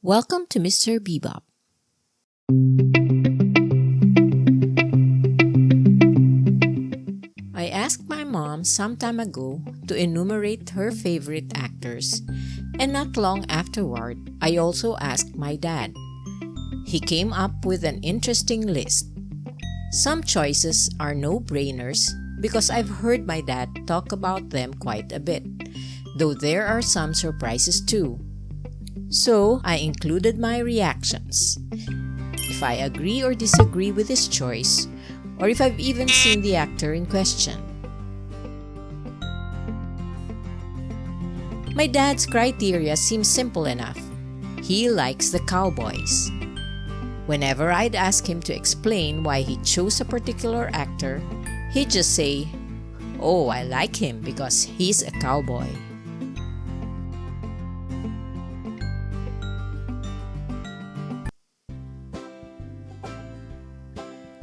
Welcome to Mr. Beebop. I asked my mom some time ago to enumerate her favorite actors, and not long afterward, I also asked my dad. He came up with an interesting list. Some choices are no-brainers because I've heard my dad talk about them quite a bit, though there are some surprises too. So, I included my reactions. If I agree or disagree with his choice, or if I've even seen the actor in question. My dad's criteria seems simple enough. He likes the Cowboys. Whenever I'd ask him to explain why he chose a particular actor, he'd just say, "Oh, I like him because he's a cowboy."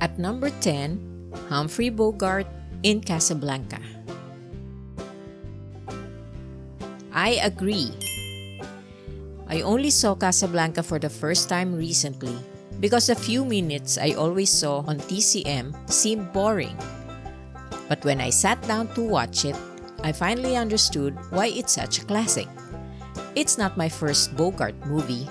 At number 10, Humphrey Bogart in Casablanca. I agree. I only saw Casablanca for the first time recently because the few minutes I always saw on TCM seemed boring. But when I sat down to watch it, I finally understood why it's such a classic. It's not my first Bogart movie.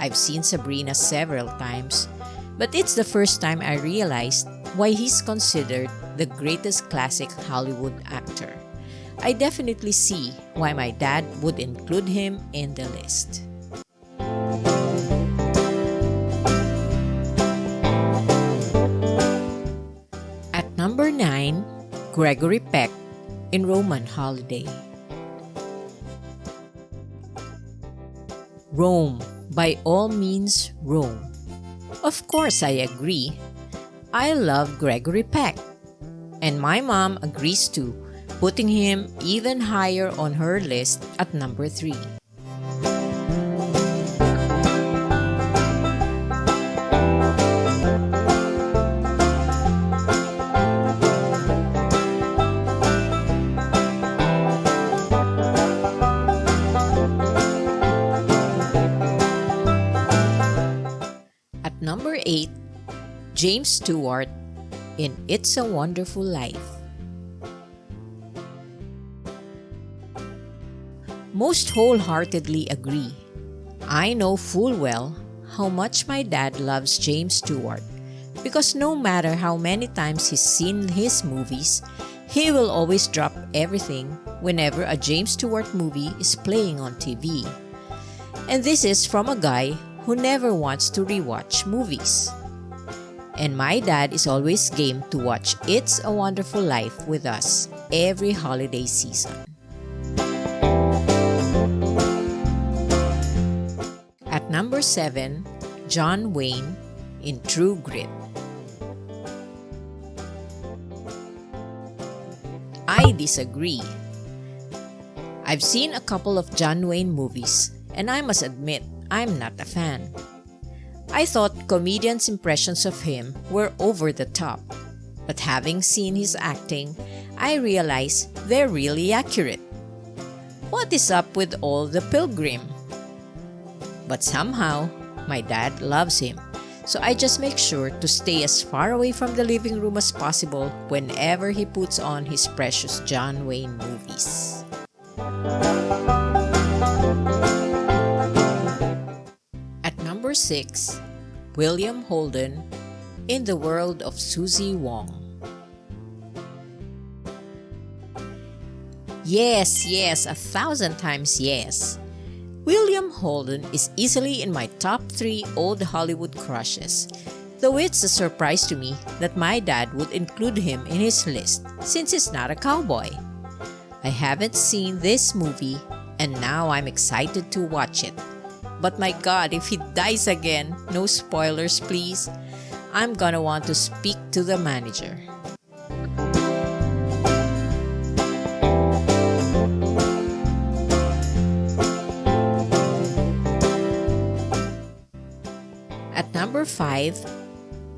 I've seen Sabrina several times, but it's the first time I realized why he's considered the greatest classic Hollywood actor. I definitely see why my dad would include him in the list. At number 9, Gregory Peck in Roman Holiday. Rome, by all means Rome. Of course I agree. I love Gregory Peck. And my mom agrees too, putting him even higher on her list at number 3. At number 8, James Stewart in It's a Wonderful Life. Most wholeheartedly agree. I know full well how much my dad loves James Stewart because no matter how many times he's seen his movies, he will always drop everything whenever a James Stewart movie is playing on TV. And this is from a guy who never wants to rewatch movies. And my dad is always game to watch It's a Wonderful Life with us every holiday season. At number 7, John Wayne in True Grit. I disagree. I've seen a couple of John Wayne movies, and I must admit, I'm not a fan. I thought comedians' impressions of him were over the top, but having seen his acting, I realized they're really accurate. What is up with all the pilgrim? But somehow, my dad loves him, so I just make sure to stay as far away from the living room as possible whenever he puts on his precious John Wayne movies. At number 6, William Holden in The World of Susie Wong. Yes, 1,000 times yes. William Holden is easily in my top 3 old Hollywood crushes, though it's a surprise to me that my dad would include him in his list since he's not a cowboy. I haven't seen this movie and now I'm excited to watch it. But my God, if he dies again, no spoilers please, I'm gonna want to speak to the manager. At number 5,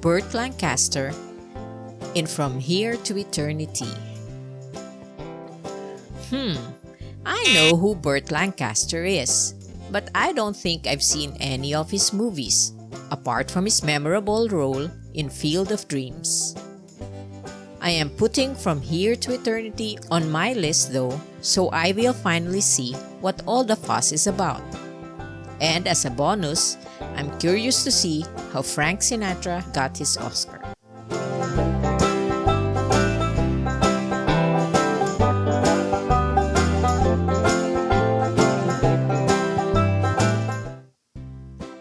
Bert Lancaster in From Here to Eternity. I know who Bert Lancaster is. but I don't think I've seen any of his movies, apart from his memorable role in Field of Dreams. I am putting From Here to Eternity on my list though, so I will finally see what all the fuss is about. And as a bonus, I'm curious to see how Frank Sinatra got his Oscar.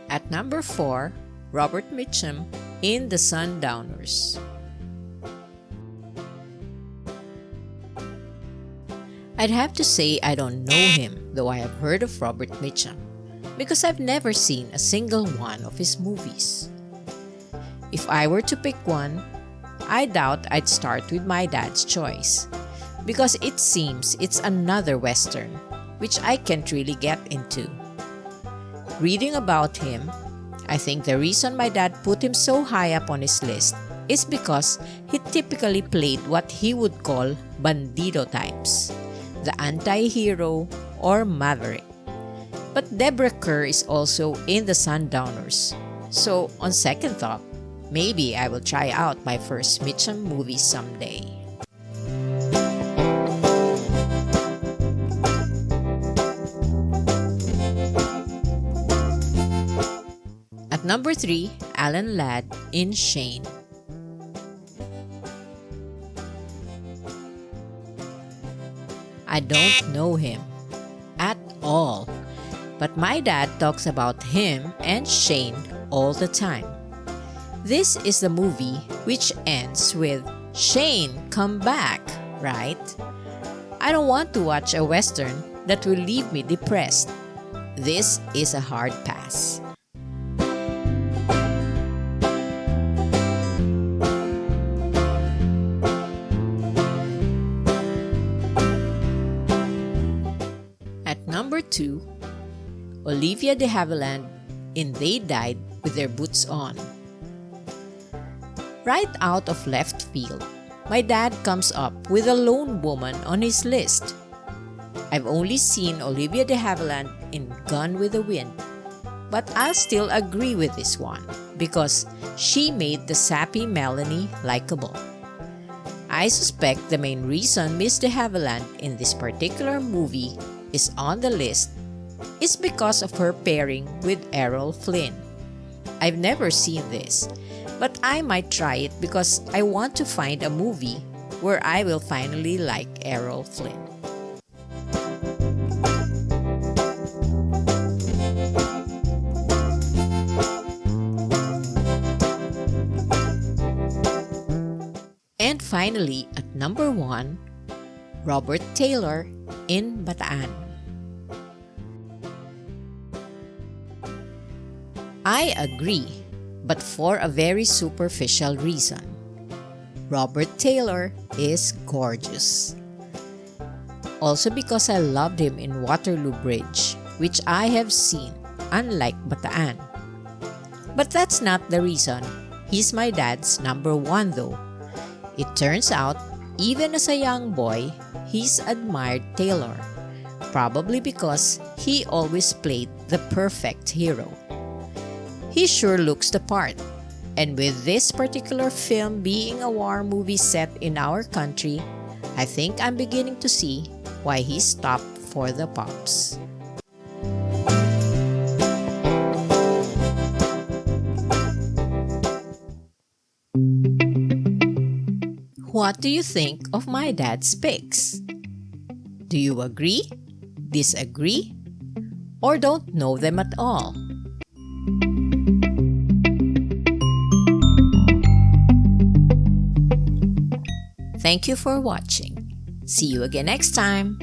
At number 4, Robert Mitchum in The Sundowners. I'd have to say I don't know him, though I have heard of Robert Mitchum, because I've never seen a single one of his movies. If I were to pick one, I doubt I'd start with My Dad's Choice, because it seems it's another Western, which I can't really get into. Reading about him, I think the reason my dad put him so high up on his list is because he typically played what he would call bandido types, the anti-hero or maverick. But Deborah Kerr is also in The Sundowners, so on second thought, maybe I will try out my first Mitchum movie someday. At number 3, Alan Ladd in Shane. I don't know him at all, but my dad talks about him and Shane all the time. This is the movie which ends with Shane, come back, right? I don't want to watch a Western that will leave me depressed. This is a hard pass. Number 2, Olivia de Havilland in They Died with Their Boots On. Right out of left field, my dad comes up with a lone woman on his list. I've only seen Olivia de Havilland in Gone with the Wind, but I'll still agree with this one because she made the sappy Melanie likable. I suspect the main reason Miss de Havilland in this particular movie is on the list is because of her pairing with Errol Flynn. I've never seen this, but I might try it because I want to find a movie where I will finally like Errol Flynn. And finally, at number 1, Robert Taylor in Bataan. I agree, but for a very superficial reason. Robert Taylor is gorgeous. Also because I loved him in Waterloo Bridge, which I have seen, unlike Bataan. But that's not the reason he's my dad's number 1 though. It turns out, even as a young boy, he's admired Taylor, probably because he always played the perfect hero. He sure looks the part, and with this particular film being a war movie set in our country, I think I'm beginning to see why he stopped for the pops. What do you think of my dad's picks? Do you agree, disagree, or don't know them at all? Thank you for watching. See you again next time.